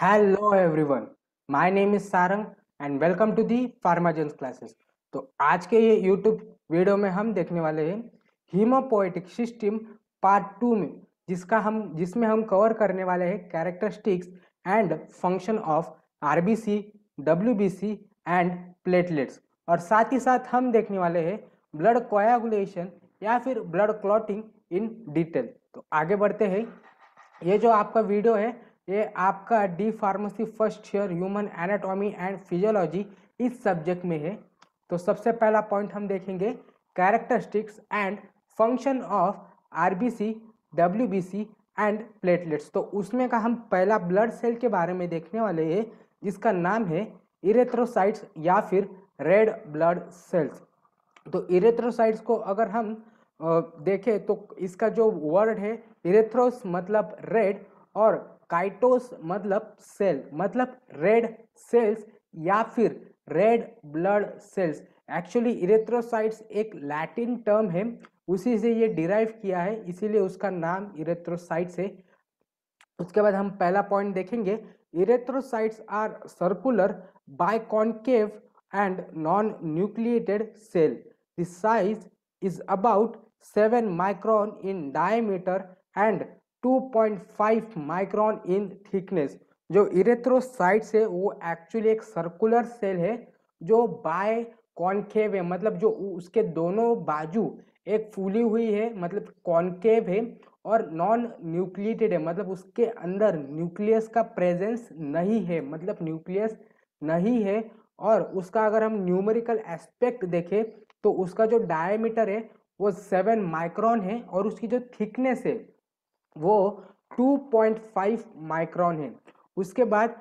Hello everyone, my name is Sarang and welcome to the Pharmagens classes. तो आज के ये यूट्यूब वीडियो में हम देखने वाले हैं हीमोपोएटिक सिस्टम पार्ट 2 में, जिसमें हम कवर करने वाले हैं characteristics and function of RBC, WBC and platelets. और साथ ही साथ हम देखने वाले हैं ब्लड कोयागुलेशन या फिर ब्लड क्लॉटिंग इन डिटेल। तो आगे बढ़ते हैं। ये जो आपका वीडियो है ये आपका D pharmacy first year human anatomy and physiology इस सब्जेक्ट में है। तो सबसे पहला पॉइंट हम देखेंगे characteristics and function of RBC, WBC and platelets. तो उसमें का हम पहला ब्लड सेल के बारे में देखने वाले हैं जिसका नाम है इरेथ्रोसाइट्स या फिर रेड ब्लड सेल्स। तो इरेथ्रोसाइट्स को अगर हम देखें तो इसका जो वर्ड है इरेथ्रोस मतलब रेड और काइटोस मतलब सेल मतलब रेड सेल्स या फिर red blood cells. Actually erythrocytes एक लैटिन टर्म है, उसी से ये डिराइव किया है, इसीलिए उसका नाम इरेथ्रोसाइट्स है। उसके बाद हम पहला पॉइंट देखेंगे erythrocytes are circular biconcave and non nucleated cell. The size is about 7 micron in diameter and 2.5 micron in thickness. जो इरेथ्रोसाइट्स है वो एक्चुअली एक सर्कुलर सेल है जो बाय कॉन्केव है, मतलब जो उसके दोनों बाजू एक फूली हुई है, मतलब कॉन्केव है, और नॉन न्यूक्लिएटेड है, मतलब उसके अंदर न्यूक्लियस का प्रेजेंस नहीं है, मतलब न्यूक्लियस नहीं है। और उसका अगर हम न्यूमेरिकल एस्पेक्ट देखें तो उसका जो डायमीटर है वो 7 माइक्रोन है और उसकी जो थिकनेस है वो 2.5 माइक्रोन है। उसके बाद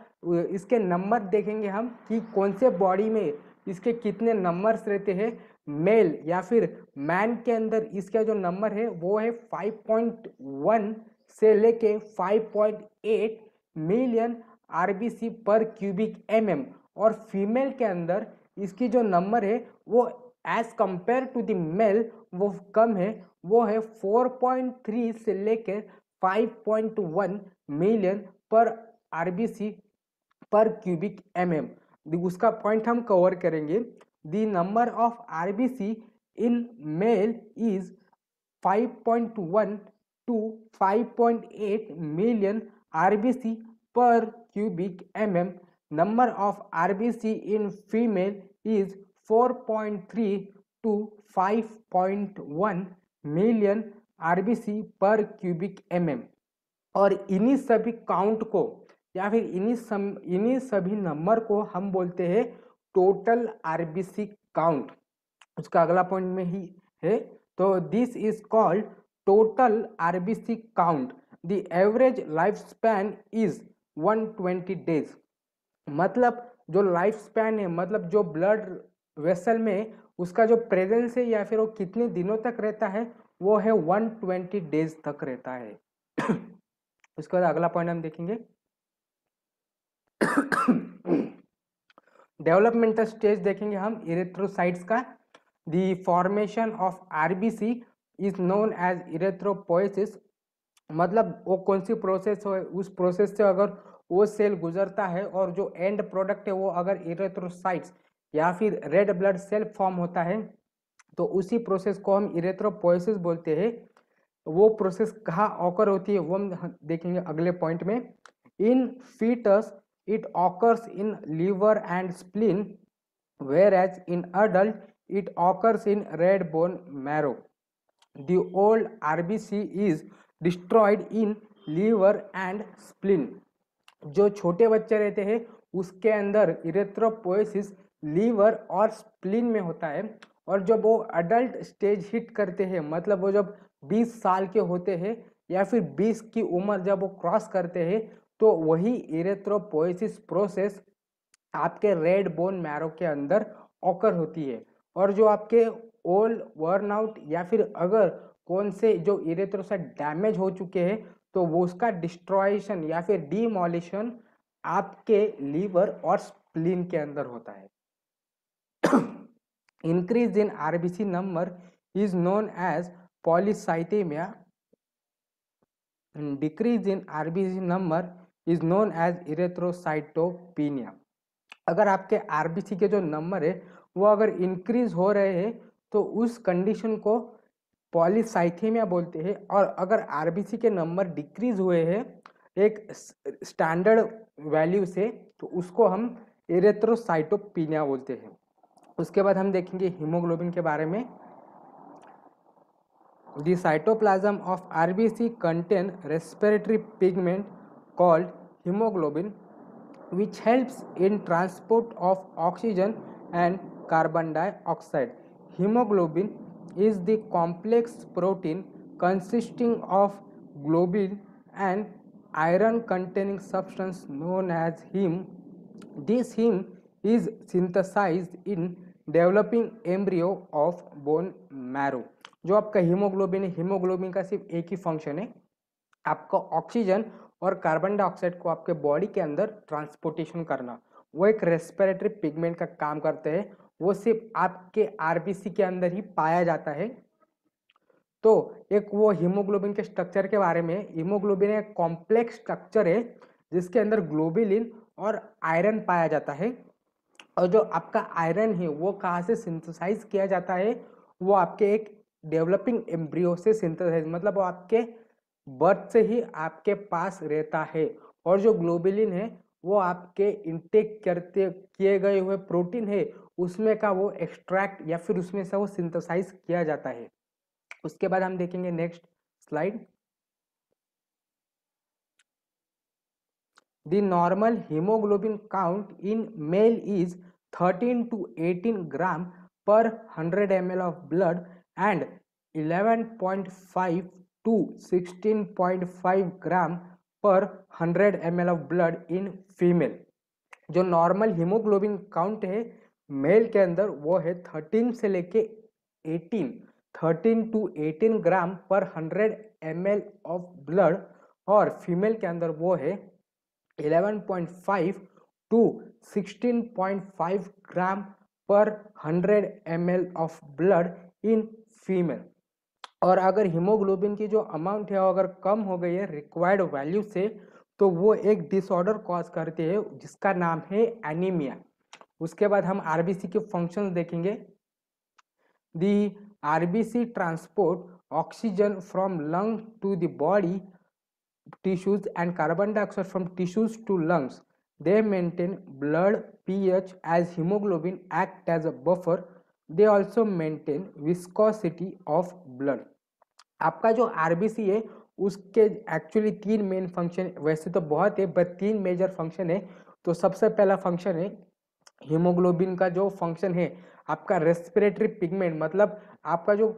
इसके नंबर देखेंगे हम कि कौन से बॉडी में इसके कितने नंबर्स रहते हैं। मेल या फिर मैन के अंदर इसका जो नंबर है वो है 5.1 से लेके 5.8 मिलियन आरबीसी पर क्यूबिक एमएम। और फीमेल के अंदर इसकी जो नंबर है वो as compare to the male वो कम है, वो है 4.3 से लेकर 5.1 मिलियन पर आरबीसी पर क्यूबिक एमएम। उसका पॉइंट हम कवर करेंगे। The number of RBC in male is 5.1 to 5.8 million RBC per cubic mm. Number of RBC in female is 4.3 to 5.1 million RBC per cubic mm। और इन्हीं सभी count को या फिर इन्हीं सभी नंबर को हम बोलते हैं टोटल आरबीसी काउंट। उसका अगला पॉइंट में ही है। तो this is called total RBC count. The average life span is 120 days. मतलब जो लाइफ स्पैन है, मतलब जो ब्लड वेसल में उसका जो प्रेजेंस है या फिर वो कितने दिनों तक रहता है वो है 120 डेज तक रहता है। उसके बाद अगला पॉइंट हम देखेंगे डेवलपमेंटल स्टेज देखेंगे हम इरेथ्रोसाइट्स का। The formation of RBC is known as erythropoiesis. मतलब वो कौन सी प्रोसेस हो, उस प्रोसेस से अगर वो सेल गुजरता है और जो एंड प्रोडक्ट है वो अगर इरेथ्रोसाइट्स या फिर रेड ब्लड सेल फॉर्म होता है तो उसी प्रोसेस को हम इरेथ्रोपोएसिस बोलते हैं। वो प्रोसेस कहाँ ऑकर होती है वो हम देखेंगे अगले पॉइंट में। इन foetus it occurs in liver and spleen, whereas in adult it occurs in red bone marrow. The old RBC is destroyed in liver and spleen। जो छोटे बच्चे रहते हैं उसके अंदर इरेथ्रोपोएसिस लीवर और स्प्लीन में होता है, और जब वो अडल्ट स्टेज हिट करते हैं, मतलब वो जब 20 साल के होते हैं या फिर 20 की उम्र जब वो क्रॉस करते हैं तो वही इरेथ्रोपोएसिस प्रोसेस आपके रेड बोन मैरो के अंदर ऑकर होती है। और जो आपके ओल्ड वर्नआउट या फिर अगर कौन से जो इरेथ्रोसाइट डैमेज हो चुके हैं तो वो उसका डिस्ट्रॉयशन या फिर डीमोलिशन आपके लीवर और स्प्लीन के अंदर होता है। Increase in RBC number is known as polycythaemia. Decrease in RBC number is known as erythrocytopenia. अगर आपके आरबीसी के जो नंबर है वो अगर इंक्रीज हो रहे हैं तो उस कंडीशन को पॉलीसाइथेमिया बोलते हैं, और अगर आरबीसी के नंबर डिक्रीज हुए हैं एक स्टैंडर्ड वैल्यू से तो उसको हम इरेथ्रोसाइटोपिनिया बोलते हैं। उसके बाद हम देखेंगे हीमोग्लोबिन के बारे में। The cytoplasm of RBC contain respiratory pigment called hemoglobin, which helps in transport of oxygen and carbon dioxide. Hemoglobin is the complex protein consisting of globin and iron containing substance known as heme. This heme is synthesized in developing embryo of bone marrow. जो आपका haemoglobin है, haemoglobin का सिर्फ एक ही function है, आपका oxygen और carbon dioxide को आपके बॉडी के अंदर ट्रांसपोर्टेशन करना। वो एक रेस्पिरेटरी पिगमेंट का काम करते हैं, वो सिर्फ आपके आरबीसी के अंदर ही पाया जाता है। तो एक वो हीमोग्लोबिन के स्ट्रक्चर के बारे में, हीमोग्लोबिन एक कॉम्प्लेक्स स्ट्रक्चर है जिसके अंदर ग्लोबुलिन और आयरन पाया जाता है, और जो आपका आयरन है वो कहाँ से सिंथेसाइज किया जाता है, वो आपके एक डेवलपिंग एम्ब्रियो से सिंथेसाइज, मतलब वो आपके बर्थ से ही आपके पास रहता है। और जो ग्लोबुलिन है वो आपके इंटेक करते किए गए हुए प्रोटीन है उसमें का वो एक्सट्रैक्ट या फिर उसमें से वो सिंथेसाइज किया जाता है। उसके बाद हम देखेंगे next slide. The normal hemoglobin count in male is 13 to 18 gram per 100 ml of blood and 11.5 to 16.5 gram per 100 ml of blood in female। जो नॉर्मल हीमोग्लोबिन काउंट है मेल के अंदर वो है 13 से लेके 13 टू 18 ग्राम पर 100 ml ऑफ ब्लड, और फीमेल के अंदर वो है 11.5 टू 16.5 ग्राम पर 100 ml of blood in female. और अगर हीमोग्लोबिन की जो अमाउंट है अगर कम हो गई है रिक्वायर्ड वैल्यू से तो वो एक डिसऑर्डर कॉज करते हैं जिसका नाम है एनीमिया। उसके बाद हम आरबीसी के फंक्शंस देखेंगे। The RBC transport oxygen from lung to the body tissues and carbon dioxide from tissues to lungs. They maintain blood pH as hemoglobin act as a buffer. They also maintain viscosity of blood. आपका जो RBC है उसके actually तीन main function, वैसे तो बहुत है पर तीन मेजर फंक्शन है। तो सबसे पहला फंक्शन है हीमोग्लोबिन का जो फंक्शन है आपका रेस्पिरेटरी पिगमेंट, मतलब आपका जो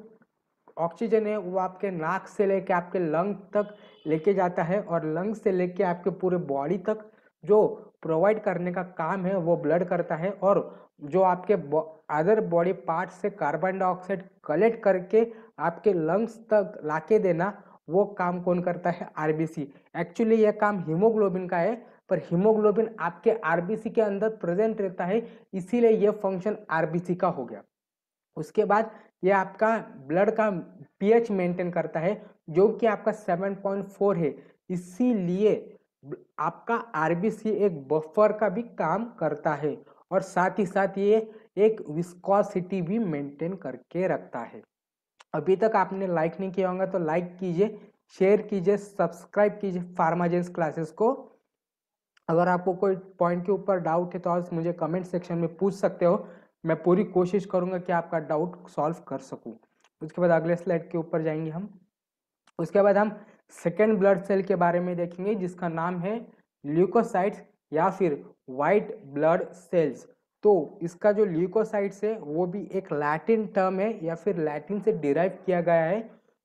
ऑक्सीजन है वो आपके नाक से लेके आपके लंग तक लेके जाता है, और लंग से लेके आपके पूरे बॉडी तक जो प्रोवाइड करने का काम है वो ब्लड करता है। और जो आपके अदर बॉडी पार्ट से कार्बन डाइऑक्साइड कलेक्ट करके आपके लंग्स तक लाके देना वो काम कौन करता है, आरबीसी। एक्चुअली यह काम हीमोग्लोबिन का है पर हीमोग्लोबिन आपके आरबीसी के अंदर प्रेजेंट रहता है, इसीलिए यह फंक्शन आरबीसी का हो गया। उसके बाद ये आपका ब्लड का पीएच मेंटेन करता है जो कि आपका 7.4 है, इसीलिए आपका आरबीसी एक बफर का भी काम करता है, और साथ ही साथ ये एक विस्कोसिटी भी मेंटेन करके रखता है। अभी तक आपने लाइक नहीं किया होगा तो लाइक कीजिए, शेयर कीजिए, सब्सक्राइब कीजिए फार्माजेंस क्लासेस को। अगर आपको कोई पॉइंट के ऊपर डाउट है तो आप मुझे कमेंट सेक्शन में पूछ सकते हो, मैं पूरी कोशिश करूंगा कि आपका डाउट सॉल्व कर सकूं। उसके बाद अगले स्लाइड के ऊपर जाएंगे हम। उसके बाद हम सेकेंड ब्लड सेल के बारे में देखेंगे जिसका नाम है ल्यूकोसाइट्स या फिर वाइट ब्लड सेल्स। तो इसका जो ल्यूकोसाइट्स है वो भी एक लैटिन टर्म है या फिर लैटिन से डिराइव किया गया है।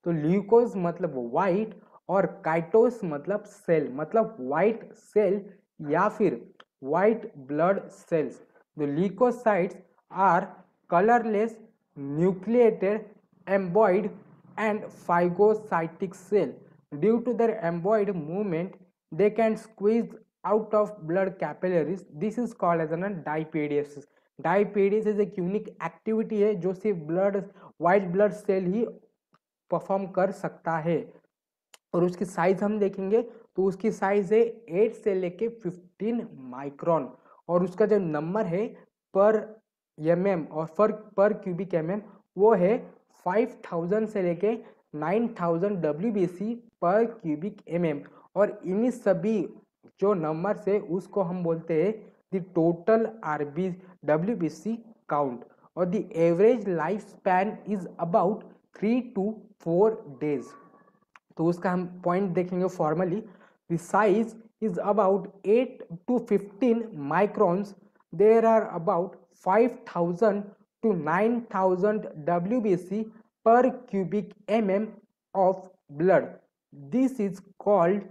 तो ल्यूकोस मतलब वाइट और काइटोस मतलब सेल, मतलब वाइट सेल या फिर white blood cells. The leukocytes are colorless, nucleated, emboid and phagocytic cell. Due to their emboid movement, they can squeeze out of blood capillaries. This is called as a diapediasis. Diapediasis एक unique activity है जो सिर्फ blood white blood cell ही perform कर सकता है। और उसकी size हम देखेंगे तो उसकी साइज है 8 से लेके 15 माइक्रोन, और उसका जो नंबर है पर और पर क्यूबिक वो है 5000 से लेके 9000 WBC पर क्यूबिक और इन्हीं सभी जो नंबर से उसको हम बोलते हैं द टोटल WBC काउंट, और the average life span is about 3 to 4 days। तो उसका हम पॉइंट देखेंगे formally. The size is about 8 to 15 microns. There are about 5000 to 9000 WBC per cubic of blood. This is called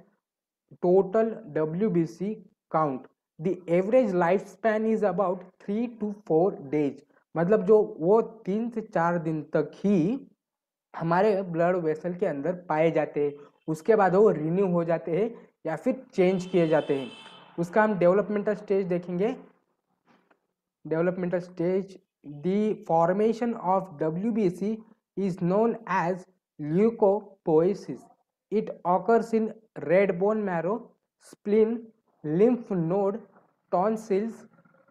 total WBC count. The average lifespan is about 3 to 4 days। मतलब जो वो 3 से 4 दिन तक ही हमारे ब्लड वेसल के अंदर पाए जाते हैं, उसके बाद वो रिन्यू हो जाते हैं या फिर चेंज किए जाते हैं। उसका हम डेवलपमेंटल स्टेज देखेंगे। Developmental stage, the formation of WBC is known as leukopoiesis. It occurs in red bone marrow, spleen, lymph node, tonsils,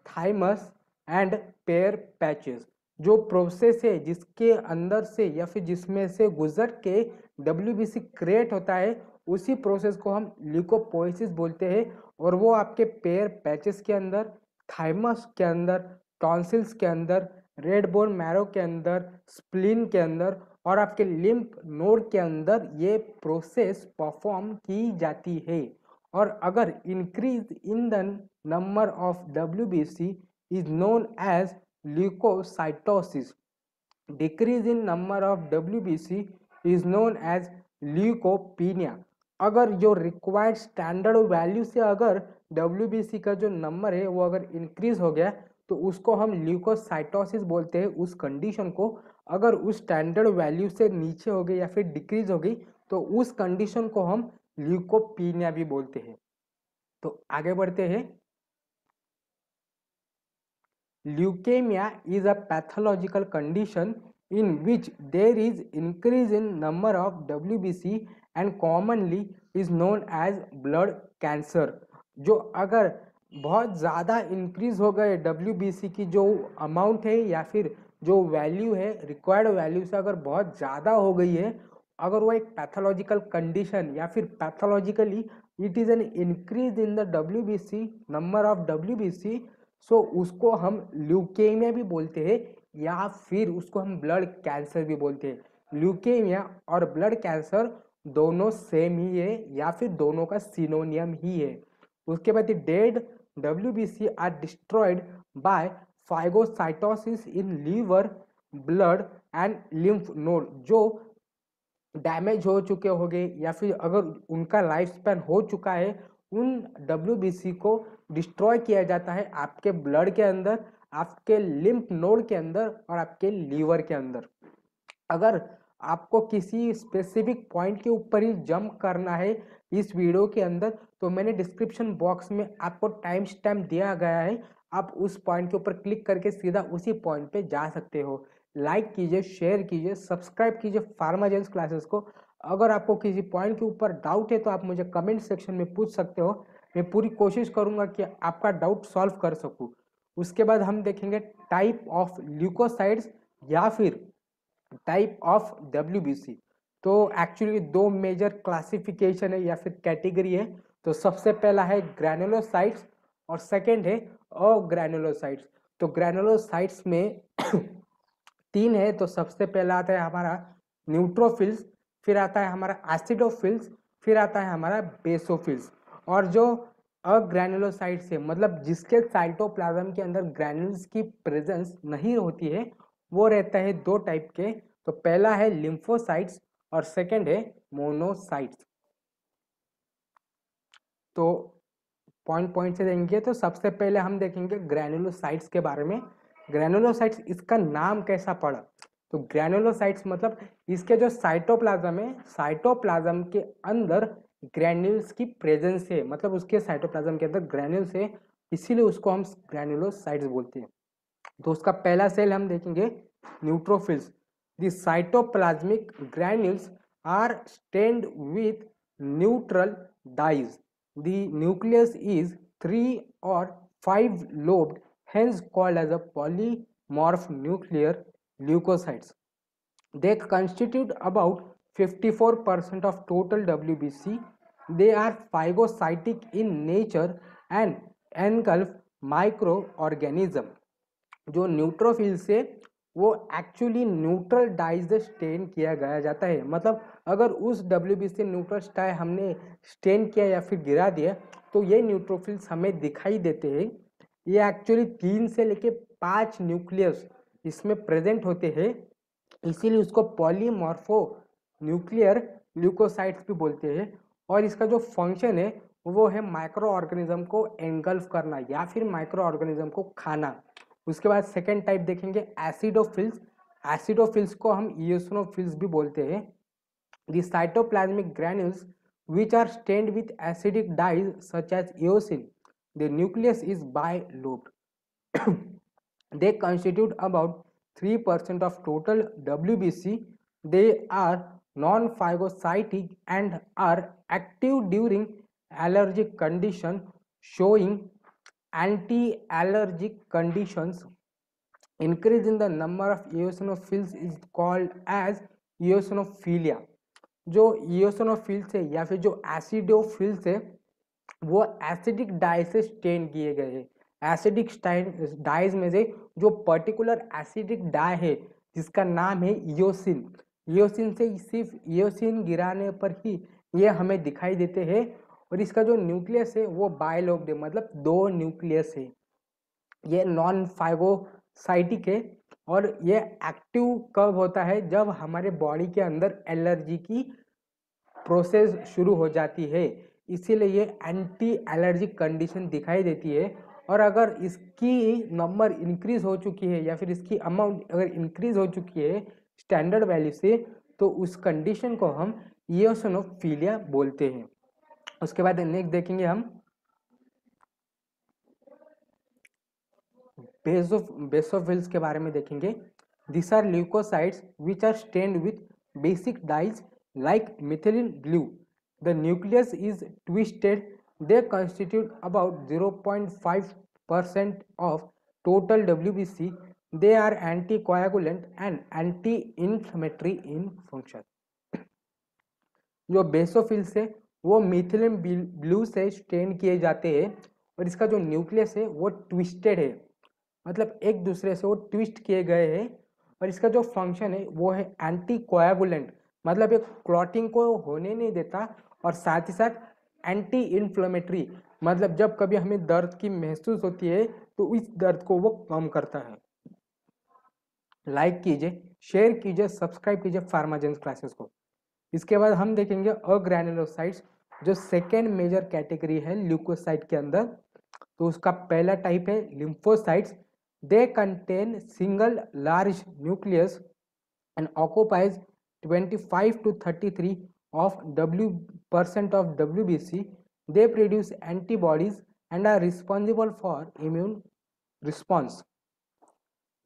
thymus and pear patches। जो प्रोसेस है जिसके अंदर से या फिर जिसमें से गुजर के WBC क्रिएट होता है, उसी प्रोसेस को हम ल्यूकोपोइसिस बोलते हैं। और वो आपके पेयर पैचेस के अंदर, थाइमस के अंदर, टॉन्सिल्स के अंदर, रेड बोन मैरो के अंदर, स्प्लीन के अंदर और आपके लिम्फ नोड के अंदर ये प्रोसेस परफॉर्म की जाती है। और अगर increase in the number of WBC is known as leukocytosis, decrease in number of WBC is known as leukopenia. अगर जो रिक्वायर्ड स्टैंडर्ड वैल्यू से अगर WBC का जो नंबर है वो अगर इंक्रीज हो गया तो उसको हम ल्यूकोसाइटोसिस बोलते हैं उस कंडीशन को। अगर उस स्टैंडर्ड वैल्यू से नीचे हो गई या फिर डिक्रीज हो गई तो उस कंडीशन को हम ल्यूकोपीनिया भी बोलते हैं। तो आगे बढ़ते हैं। Leukaemia is a pathological condition in which there is increase in number of WBC and commonly is known as blood cancer। जो अगर बहुत ज़्यादा इंक्रीज हो गए WBC की जो अमाउंट है या फिर जो वैल्यू है रिक्वायर्ड वैल्यू से अगर बहुत ज़्यादा हो गई है, अगर वो एक पैथोलॉजिकल कंडीशन या फिर pathologically it is an increase in the WBC number of WBC, सो उसको हम ल्यूकेमिया भी बोलते हैं या फिर उसको हम ब्लड कैंसर भी बोलते हैं। ल्यूकेमिया और ब्लड कैंसर दोनों सेम ही है या फिर दोनों का सिनोनियम ही है। उसके बाद dead WBC are destroyed by phagocytosis in liver, blood and lymph node. जो डैमेज हो चुके होंगे या फिर अगर उनका लाइफ स्पैन हो चुका है, उन WBC को डिस्ट्रॉय किया जाता है आपके ब्लड के अंदर, आपके लिम्फ नोड के अंदर और आपके लीवर के अंदर। अगर आपको किसी स्पेसिफिक पॉइंट के ऊपर ही जंप करना है इस वीडियो के अंदर तो मैंने डिस्क्रिप्शन बॉक्स में आपको टाइम स्टैम्प दिया गया है, आप उस पॉइंट के ऊपर क्लिक करके सीधा उसी पॉइंट पे जा सकते हो। लाइक कीजिए, शेयर कीजिए, सब्सक्राइब कीजिए फार्माजेंस क्लासेस को। अगर आपको किसी पॉइंट के ऊपर डाउट है तो आप मुझे कमेंट सेक्शन में पूछ सकते हो, मैं पूरी कोशिश करूंगा कि आपका डाउट सॉल्व कर सकूं। उसके बाद हम देखेंगे टाइप ऑफ ल्यूकोसाइट्स या फिर टाइप ऑफ WBC। तो एक्चुअली दो मेजर क्लासिफिकेशन है या फिर कैटेगरी है। तो सबसे पहला है ग्रैनुलोसाइट्स और सेकंड है अग्रैनुलोसाइट्स। तो ग्रैनुलोसाइट्स में तीन है। तो सबसे पहला आता है हमारा न्यूट्रोफिल्स, फिर आता है हमारा एसिडोफिल्स, फिर आता है हमारा बेसोफिल्स। और जो अग्रैनुलोसाइट्स है मतलब जिसके साइटोप्लाज्म के अंदर ग्रैनुल्स की प्रेजेंस नहीं होती है, वो रहता है दो टाइप के। तो पहला है लिम्फोसाइट्स और सेकंड है मोनोसाइट्स। तो पॉइंट पॉइंट से देखेंगे तो सबसे पहले हम देखेंगे ग्रैनुलोसाइट्स के बारे में। ग्रैनुलोसाइट्स इसका नाम कैसा पड़ा? तो ग्रैनुलोसाइट्स मतलब इसके जो साइटोप्लाज्म है, साइटोप्लाज्म के अंदर ग्रैन्यूल्स की प्रेजेंस है, मतलब उसके साइटोप्लाज्म के अंदर ग्रैन्यूल्स है, इसीलिए उसको हम ग्रैनुलोसाइट्स बोलते हैं। तो उसका पहला सेल हम देखेंगे neutrophils. The cytoplasmic granules are stained with neutral dies. The nucleus is 3 or 5 lobed, hence called as a polymorph nuclear leukocytes. They constitute about 54% of total WBC. They are phagocytic in nature and engulf microorganism. जो neutrophil से वो actually neutral die से stand किया गया जाता है। मतलब अगर उस WBC न्यूट्रल डाई हमने स्टेन किया या फिर गिरा दिया तो ये न्यूट्रोफिल्स हमें दिखाई देते हैं। ये एक्चुअली 3 से लेके 5 न्यूक्लियस इसमें प्रेजेंट होते हैं, इसीलिए उसको पॉलीमॉर्फो न्यूक्लियर ल्यूकोसाइट्स भी बोलते हैं। और इसका जो फंक्शन है वो है माइक्रो ऑर्गेनिज्म को एंगल्फ करना या फिर माइक्रो ऑर्गेनिज्म को खाना। उसके बाद सेकेंड टाइप देखेंगे एसिडोफिल्स। एसिडोफिल्स को हम इओसिनोफिल्स भी बोलते हैं। The cytoplasmic granules which are stained with acidic dyes such as eosin. The nucleus is bilobed. They constitute about 3% of total WBC. They are non-phagocytic and are active during allergic condition, showing anti-allergic conditions. Increase in the number of eosinophils is called as eosinophilia. जो eosinophils है या फिर जो acidophils है वो acidic dye से stand किए गए हैं। एसिडिक डाइज में से जो पर्टिकुलर एसिडिक डाई है जिसका नाम है इओसिन, इओसिन से सिर्फ इओसिन गिराने पर ही ये हमें दिखाई देते हैं। और इसका जो न्यूक्लियस है वो बाइलोब्ड है, मतलब 2 न्यूक्लियस है। ये नॉन फाइगोसाइटिक है और ये एक्टिव कब होता है जब हमारे बॉडी के अंदर एलर्जी की प्रोसेस शुरू हो जाती है, इसीलिए ये एंटी एलर्जिक कंडीशन दिखाई देती है। और अगर इसकी नंबर इंक्रीज हो चुकी है या फिर इसकी अमाउंट अगर इंक्रीज हो चुकी है स्टैंडर्ड वैल्यू से तो उस कंडीशन को हम इओसिनोफिलिया बोलते हैं। उसके बाद नेक्स्ट देखेंगे हम बेसोफिल्स के बारे में देखेंगे। This are leukocytes which are stained with basic dyes like methylene blue. The nucleus is twisted. They constitute about 0.5% of total WBC. They are anticoagulant and anti-inflammatory in function. जो basophils है वो methylene blue से stand किए जाते हैं और इसका जो न्यूक्लियस है वो ट्विस्टेड है, मतलब एक दूसरे से वो ट्विस्ट किए गए हैं। और इसका जो फंक्शन है वो है एंटी कोएगुलेंट, मतलब एक क्लॉटिंग को होने नहीं देता, और साथ ही साथ एंटी इन्फ्लेमेटरी, मतलब जब कभी हमें दर्द की महसूस होती है तो इस दर्द को वो कम करता है। लाइक कीजिए, शेयर कीजिए, सब्सक्राइब कीजिए फार्माजेंस क्लासेस को। इसके बाद हम देखेंगे अग्रैनुलोसाइट्स, जो सेकेंड मेजर कैटेगरी है ल्यूकोसाइट के अंदर। तो उसका पहला टाइप है lymphocytes. They contain single large nucleus and occupies 25 to 33 of % of WBC. They produce antibodies and are responsible for immune response.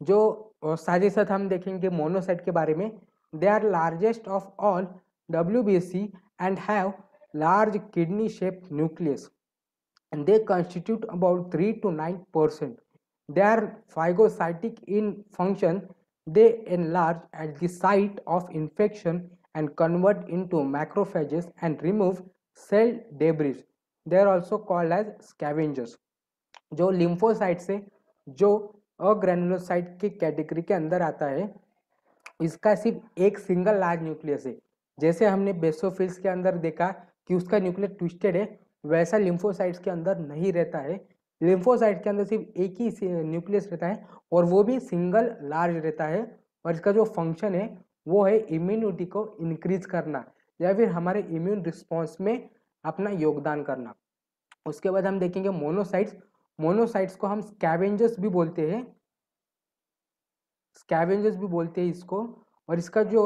जो साथ ही साथ हम देखेंगे मोनोसाइट के बारे में। They are largest of all WBC and have large kidney shaped nucleus and they constitute about 3 to 9%. They are phagocytic in function. They enlarge at the site of infection and convert into macrophages and remove cell debris. They are also called as scavengers. जो lymphocyte से जो अग्रैनुलोसाइट की category के अंदर आता है, इसका सिर्फ एक सिंगल लार्ज न्यूक्लियस है। जैसे हमने बेसोफिल्स के अंदर देखा कि उसका न्यूक्लियस ट्विस्टेड है, वैसा लिम्फोसाइट्स के अंदर नहीं रहता है। लिम्फोसाइट के अंदर सिर्फ एक ही न्यूक्लियस रहता है और वो भी सिंगल लार्ज रहता है। और इसका जो फंक्शन है वो है इम्यूनिटी को इंक्रीज करना या फिर हमारे इम्यून रिस्पॉन्स में अपना योगदान करना। उसके बाद हम देखेंगे मोनोसाइट्स। मोनोसाइट्स को हम स्कैवेंजर्स भी बोलते हैं, स्कैवेंजर्स भी बोलते हैं इसको। और इसका जो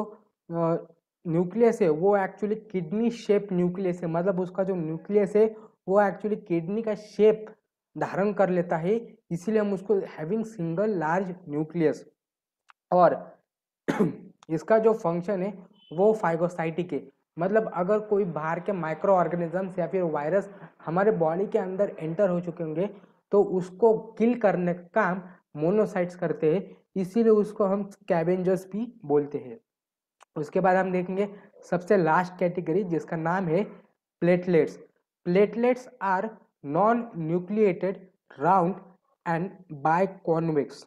न्यूक्लियस है वो एक्चुअली किडनी शेप न्यूक्लियस है, मतलब उसका जो न्यूक्लियस है वो एक्चुअली किडनी का शेप धारण कर लेता है, इसीलिए हम उसको हैविंग सिंगल लार्ज न्यूक्लियस। और इसका जो फंक्शन है वो फाइगोसाइटिक है, मतलब अगर कोई बाहर के माइक्रो ऑर्गेनिजम्स या फिर वायरस हमारे बॉडी के अंदर एंटर हो चुके होंगे तो उसको किल करने का काम मोनोसाइट्स करते हैं, इसीलिए उसको हम स्कैवेंजर्स भी बोलते हैं। उसके बाद हम देखेंगे सबसे लास्ट कैटेगरी जिसका नाम है platelets. Platelets are non nucleated, round and biconvex.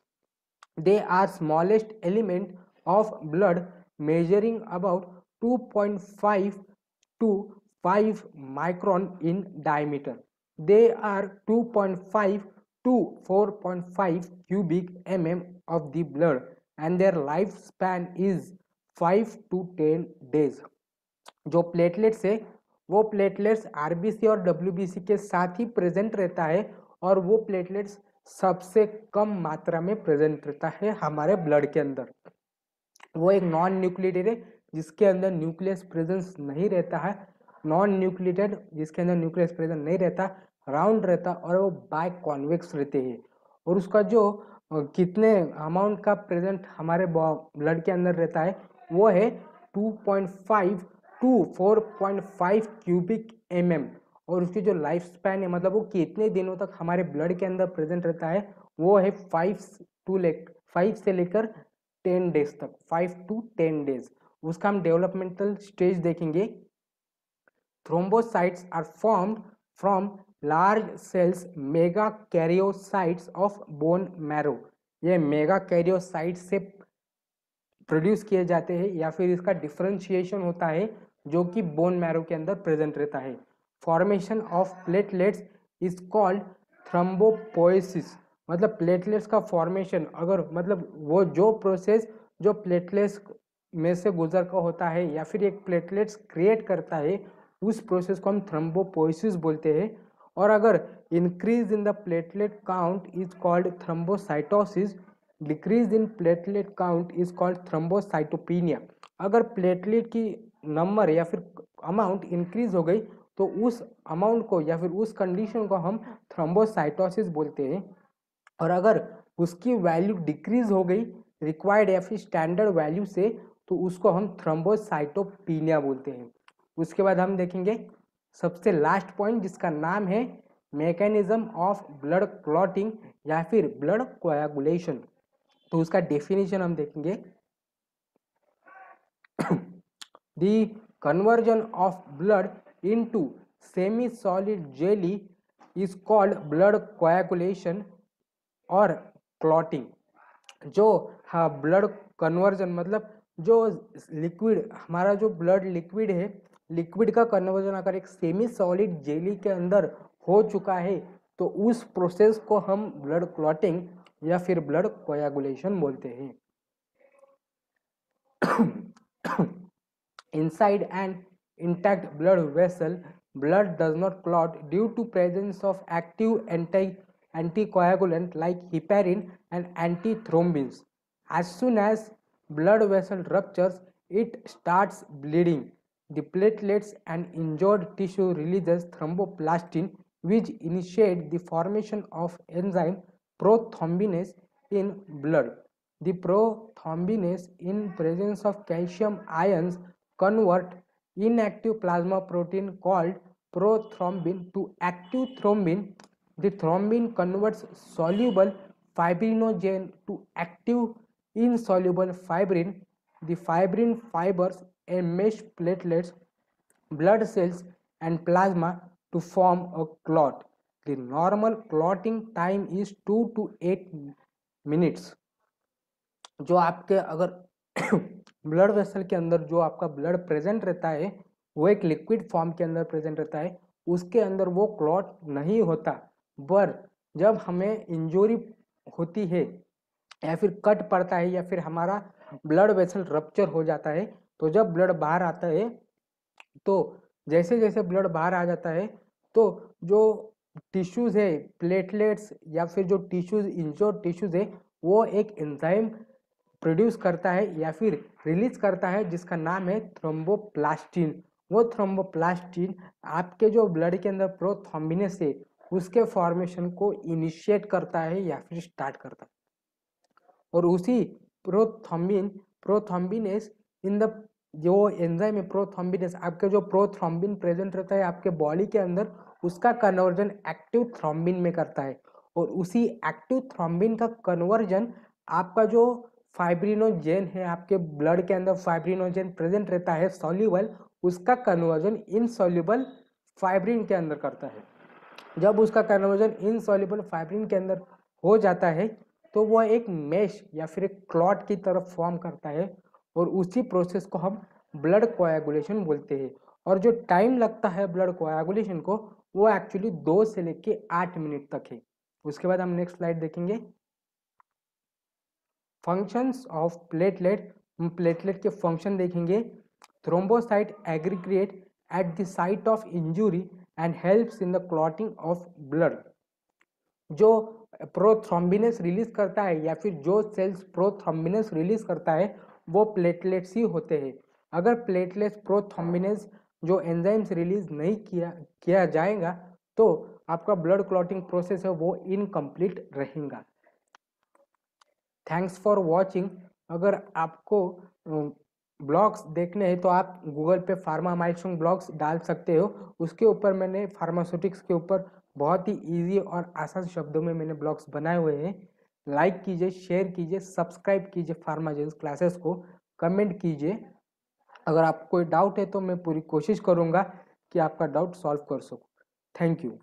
They are smallest element of blood, measuring about 2.5 to 5 micron in diameter. They are 2.5 to 4.5 cubic mm of the blood and their lifespan is 5 to 10 days. जो platelets है वो platelets RBC और WBC के साथ ही present रहता है और वो प्लेटलेट्स सबसे कम मात्रा में प्रेजेंट रहता है हमारे ब्लड के अंदर। वो एक नॉन न्यूक्लिएटेड है जिसके अंदर न्यूक्लियस प्रेजेंस नहीं रहता है, नॉन न्यूक्लिएटेड जिसके अंदर न्यूक्लियस प्रेजेंस नहीं रहता, राउंड रहता और वो बाय कॉन्वेक्स रहते हैं। और उसका जो कितने अमाउंट का प्रेजेंट हमारे ब्लड के अंदर रहता है वो है 2.5 टू 4.5 क्यूबिक mm। और उसकी जो लाइफ स्पैन है मतलब वो कितने दिनों तक हमारे ब्लड के अंदर प्रेजेंट रहता है वो है 5 से लेकर 10 डेज तक, 5 to 10 डेज। उसका हम डेवलपमेंटल स्टेज देखेंगे। Thrombocytes are formed from large cells megakaryocytes of bone marrow. ये मेगा कैरियोसाइट से प्रोड्यूस किए जाते हैं या फिर इसका डिफरेंशिएशन होता है जो कि बोन मैरो के अंदर प्रेजेंट रहता है। Formation of platelets is called thrombopoiesis. मतलब प्लेटलेट्स का फॉर्मेशन अगर मतलब वो जो प्रोसेस जो प्लेटलेट्स में से गुजर कर होता है या फिर एक प्लेटलेट्स क्रिएट करता है उस प्रोसेस को हम थ्रोम्बोपोएसिस बोलते हैं। और अगर increase in the platelet count is called thrombocytosis, decrease in platelet count is called thrombocytopenia. अगर प्लेटलेट की नंबर या फिर अमाउंट इंक्रीज हो गई तो उस अमाउंट को या फिर उस कंडीशन को हम थ्रोम्बोसाइटोसिस बोलते हैं। और अगर उसकी वैल्यू डिक्रीज हो गई रिक्वायर्ड या फिर स्टैंडर्ड वैल्यू से तो उसको हम थ्रोम्बोसाइटोपिनिया बोलते हैं। उसके बाद हम देखेंगे सबसे लास्ट पॉइंट जिसका नाम है मैकेनिज्म ऑफ ब्लड क्लॉटिंग या फिर ब्लड कोएगुलेशन। तो उसका डेफिनेशन हम देखेंगे। The conversion of blood into semi-solid jelly is called blood coagulation और क्लॉटिंग। जो हाँ ब्लड कन्वर्जन मतलब जो लिक्विड हमारा जो ब्लड लिक्विड है, लिक्विड का कन्वर्जन अगर एक सेमी सॉलिड जेली के अंदर हो चुका है तो उस प्रोसेस को हम ब्लड क्लॉटिंग या फिर ब्लड कोएगुलेशन बोलते हैं। Inside an intact blood vessel, blood does not clot due to presence of active anticoagulant like heparin and antithrombins. As soon as blood vessel ruptures, it starts bleeding. The platelets and injured tissue releases thromboplastin, which initiate the formation of enzyme prothrombinase in blood. The prothrombinase, in presence of calcium ions, convert inactive plasma protein called prothrombin to active thrombin. The thrombin converts soluble fibrinogen to active insoluble fibrin. The fibrin fibers enmesh platelets, blood cells and plasma to form a clot. The normal clotting time is 2 to 8 minutes. जो आपके अगर blood vessel के अंदर जो आपका blood present रहता है वो एक लिक्विड फॉर्म के अंदर प्रेजेंट रहता है, उसके अंदर वो क्लॉट नहीं होता। पर जब हमें इंजरी होती है या फिर कट पड़ता है या फिर हमारा ब्लड वेसल रप्चर हो जाता है तो जब ब्लड बाहर आता है तो जैसे जैसे ब्लड बाहर आ जाता है तो जो टिश्यूज है प्लेटलेट्स या फिर जो टिश्यूज इंजर्ड टिश्यूज है वो एक एंजाइम प्रोड्यूस करता है या फिर रिलीज करता है जिसका नाम है थ्रोम्बोप्लास्टिन। वो थ्रोम्बोप्लास्टिन आपके जो ब्लड के अंदर प्रोथ्रोम्बिनेस है उसके फॉर्मेशन को इनिशिएट करता है या फिर स्टार्ट करता है। और उसी प्रोथ्रोम्बिनेस इन द जो एंजाइम है प्रोथ्रोम्बिनेज, आपके जो प्रोथ्रोम्बिन प्रेजेंट रहता है आपके बॉडी के अंदर, उसका कन्वर्जन एक्टिव थ्रोम्बिन में करता है। और उसी एक्टिव थ्रोम्बिन का कन्वर्जन आपका जो फाइब्रिनोजेन है, आपके ब्लड के अंदर फाइब्रिनोजेन प्रेजेंट रहता है सॉल्युबल, उसका कन्वर्जन इनसॉल्युबल फाइब्रिन के अंदर करता है। जब उसका कन्वर्जन इनसॉल्युबल फाइब्रिन के अंदर हो जाता है तो वह एक मेश या फिर एक क्लॉट की तरफ फॉर्म करता है, और उसी प्रोसेस को हम ब्लड कोएगुलेशन बोलते हैं। और जो टाइम लगता है ब्लड कोएगुलेशन को, वो एक्चुअली 2 से लेके 8 मिनट तक है। उसके बाद हम नेक्स्ट स्लाइड देखेंगे। फंक्शंस ऑफ प्लेटलेट, हम प्लेटलेट के फंक्शन देखेंगे। Thrombocyte aggregate at the site of injury and helps in the clotting of blood. जो प्रोथ्रोम्बिनेस रिलीज करता है या फिर जो सेल्स प्रोथ्रोम्बिनेस रिलीज करता है वो प्लेटलेट्स ही होते हैं। अगर प्लेटलेट्स प्रोथ्रोम्बिनेस जो एंजाइम्स रिलीज नहीं किया जाएगा तो आपका ब्लड क्लॉटिंग प्रोसेस है वो इनकम्प्लीट रहेगा। Thanks for watching. अगर आपको ब्लॉग्स देखने हैं तो आप गूगल पे फार्मा माइलस्टोन ब्लॉग्स डाल सकते हो। उसके ऊपर मैंने फार्मास्यूटिक्स के ऊपर बहुत ही इजी और आसान शब्दों में मैंने ब्लॉग्स बनाए हुए हैं। लाइक कीजिए, शेयर कीजिए, सब्सक्राइब कीजिए फार्माजेंस क्लासेस को, कमेंट कीजिए। अगर आपको कोई डाउट है तो मैं पूरी कोशिश करूँगा कि आपका डाउट सॉल्व कर सकूँ। Thank you.